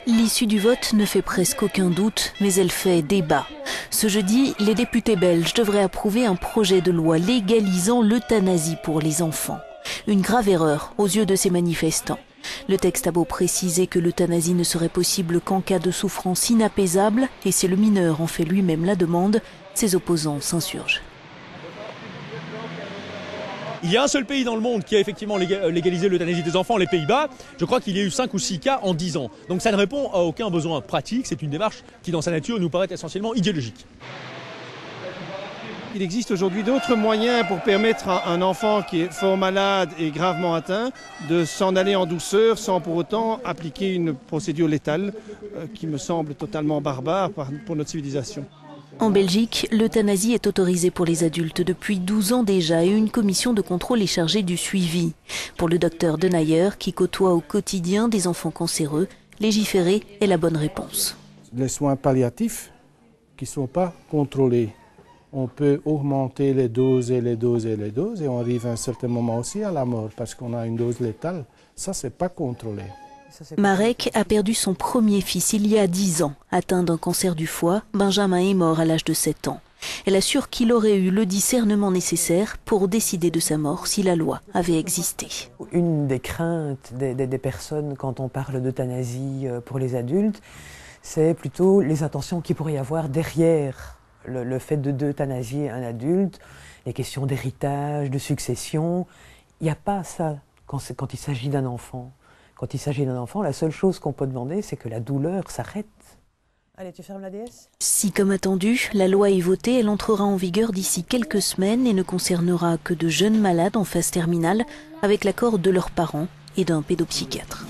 L'issue du vote ne fait presque aucun doute, mais elle fait débat. Ce jeudi, les députés belges devraient approuver un projet de loi légalisant l'euthanasie pour les enfants. Une grave erreur aux yeux de ces manifestants. Le texte a beau préciser que l'euthanasie ne serait possible qu'en cas de souffrance inapaisable, et si le mineur en fait lui-même la demande, ses opposants s'insurgent. Il y a un seul pays dans le monde qui a effectivement légalisé l'euthanasie des enfants, les Pays-Bas. Je crois qu'il y a eu 5 ou 6 cas en 10 ans. Donc ça ne répond à aucun besoin pratique. C'est une démarche qui, dans sa nature, nous paraît essentiellement idéologique. Il existe aujourd'hui d'autres moyens pour permettre à un enfant qui est fort malade et gravement atteint de s'en aller en douceur sans pour autant appliquer une procédure létale qui me semble totalement barbare pour notre civilisation. En Belgique, l'euthanasie est autorisée pour les adultes depuis 12 ans déjà et une commission de contrôle est chargée du suivi. Pour le docteur Denayer, qui côtoie au quotidien des enfants cancéreux, légiférer est la bonne réponse. Les soins palliatifs qui ne sont pas contrôlés. On peut augmenter les doses et les doses et les doses et on arrive à un certain moment aussi à la mort parce qu'on a une dose létale. Ça, c'est pas contrôlé. Marek a perdu son premier fils il y a 10 ans. Atteint d'un cancer du foie, Benjamin est mort à l'âge de 7 ans. Elle assure qu'il aurait eu le discernement nécessaire pour décider de sa mort si la loi avait existé. Une des craintes des personnes quand on parle d'euthanasie pour les adultes, c'est plutôt les intentions qu'il pourrait y avoir derrière le fait d'euthanasier un adulte, les questions d'héritage, de succession. Il n'y a pas ça quand il s'agit d'un enfant. Quand il s'agit d'un enfant, la seule chose qu'on peut demander, c'est que la douleur s'arrête. Allez, tu fermes la DS ? Si, comme attendu, la loi est votée, elle entrera en vigueur d'ici quelques semaines et ne concernera que de jeunes malades en phase terminale avec l'accord de leurs parents et d'un pédopsychiatre.